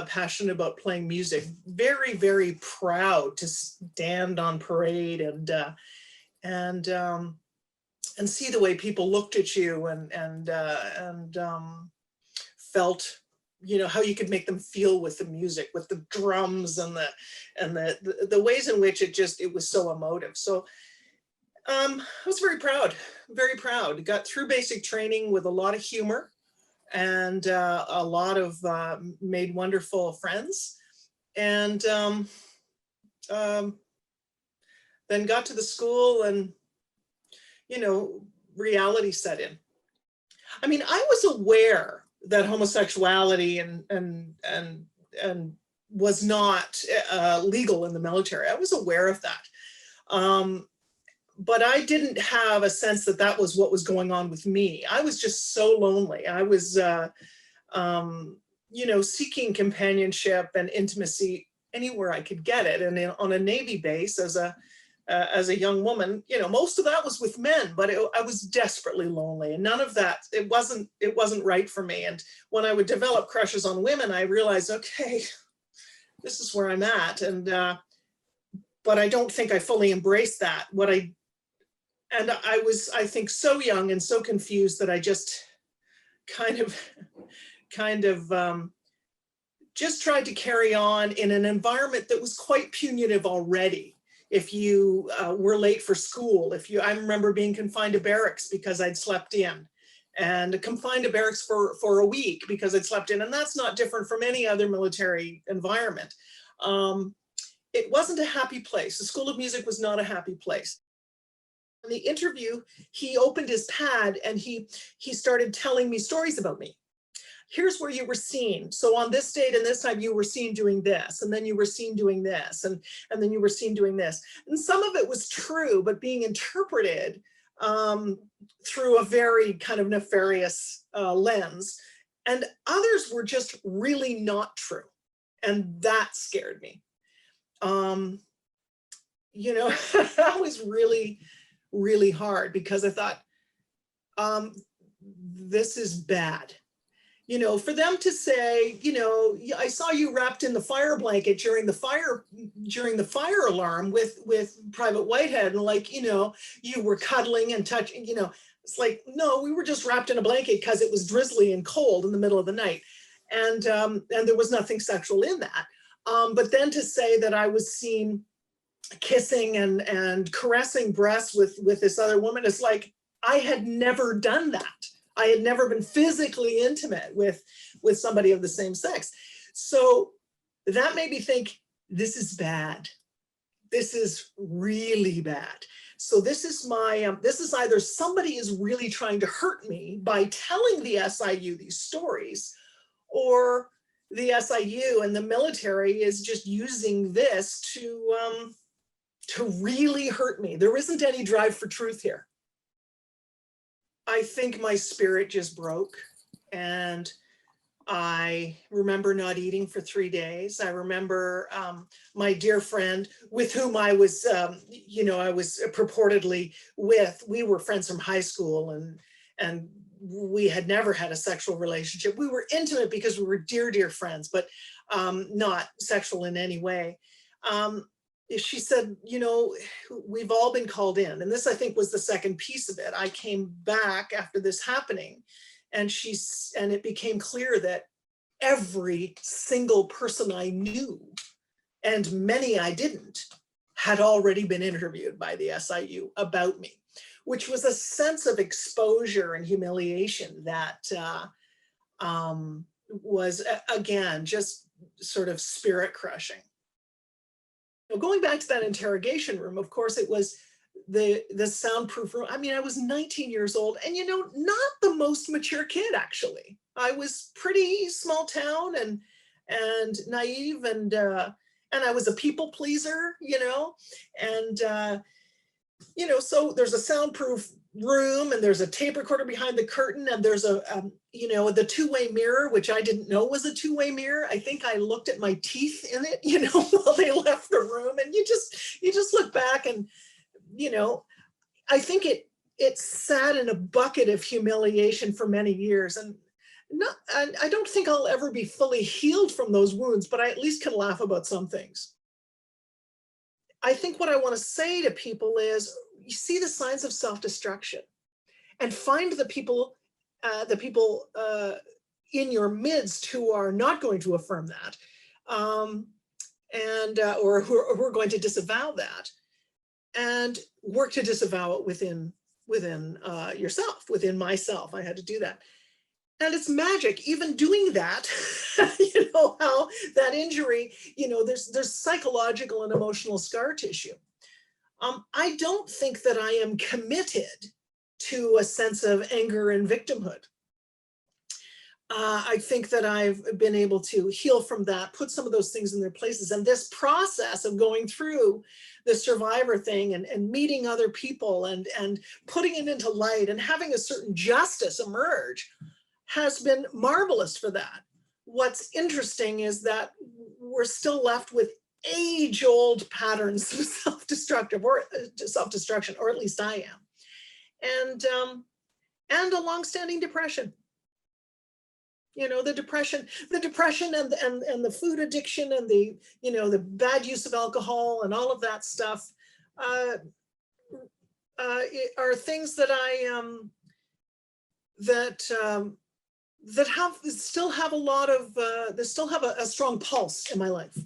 passionate about playing music, very, very proud to stand on parade and see the way people looked at you and felt, you know, how you could make them feel with the music, with the drums and the ways in which it was so emotive. So I was very proud, very proud. Got through basic training with a lot of humor and a lot of made wonderful friends. And then got to the school and, you know, reality set in. I mean, I was aware that homosexuality and was not legal in the military. I was aware of that. But I didn't have a sense that that was what was going on with me. I was just so lonely. I was, you know, seeking companionship and intimacy anywhere I could get it. And on a Navy base as a young woman, you know, most of that was with men, but I was desperately lonely, and none of that, it wasn't right for me. And when I would develop crushes on women, I realized, okay, this is where I'm at. And, but I don't think I fully embraced that. And I was, I think, so young and so confused that I just kind of just tried to carry on in an environment that was quite punitive already. If you were late for school, I remember being confined to barracks because I'd slept in, and confined to barracks for a week because I'd slept in. And that's not different from any other military environment. It wasn't a happy place. The School of Music was not a happy place. In the interview, he opened his pad and he started telling me stories about me. Here's where you were seen. So on this date and this time you were seen doing this, and then you were seen doing this, and then you were seen doing this. And some of it was true, but being interpreted through a very kind of nefarious lens. And others were just really not true. And that scared me. You know, that was really, really hard, because I thought, this is bad. You know, for them to say, you know, I saw you wrapped in the fire blanket during the fire alarm with Private Whitehead, and like, you know, you were cuddling and touching, you know, it's like, no, we were just wrapped in a blanket because it was drizzly and cold in the middle of the night. And there was nothing sexual in that. But then to say that I was seen kissing and caressing breasts with this other woman, it's like, I had never done that. I had never been physically intimate with somebody of the same sex. So that made me think, this is bad. This is really bad. So this is this is either somebody is really trying to hurt me by telling the SIU these stories, or the SIU and the military is just using this to really hurt me. There isn't any drive for truth here. I think my spirit just broke, and I remember not eating for 3 days. I remember my dear friend with whom I was, you know, I was purportedly with, we were friends from high school, and we had never had a sexual relationship. We were intimate because we were dear, dear friends, but not sexual in any way. She said, you know, we've all been called in. And this, I think, was the second piece of it. I came back after this happening, and it became clear that every single person I knew, and many I didn't, had already been interviewed by the SIU about me, which was a sense of exposure and humiliation that was, again, just sort of spirit crushing. Going back to that interrogation room, of course, it was the soundproof room. I mean, I was 19 years old, and, you know, not the most mature kid, actually. I was pretty small town and naive, and I was a people pleaser, you know, and, you know, so there's a soundproof room, and there's a tape recorder behind the curtain, and there's you know, the two-way mirror, which I didn't know was a two-way mirror. I think I looked at my teeth in it, you know, while they left the room, and you just look back, and, you know, I think it sat in a bucket of humiliation for many years. And No, and I don't think I'll ever be fully healed from those wounds, but I at least can laugh about some things. I think what I want to say to people is, you see the signs of self-destruction, and find the people in your midst who are not going to affirm that, um, and who are going to disavow that, and work to disavow it within yourself, within myself. I had to do that. And it's magic, even doing that, you know, how that injury, you know, there's psychological and emotional scar tissue. I don't think that I am committed to a sense of anger and victimhood. I think that I've been able to heal from that, put some of those things in their places. And this process of going through the survivor thing, and meeting other people, and putting it into light, and having a certain justice emerge, has been marvelous for that. What's interesting is that we're still left with age-old patterns of self-destruction, or at least I am, and a longstanding depression. You know, the depression, and the food addiction, and the, you know, the bad use of alcohol and all of that stuff, uh, are things that that still have a lot of, that still have a strong pulse in my life.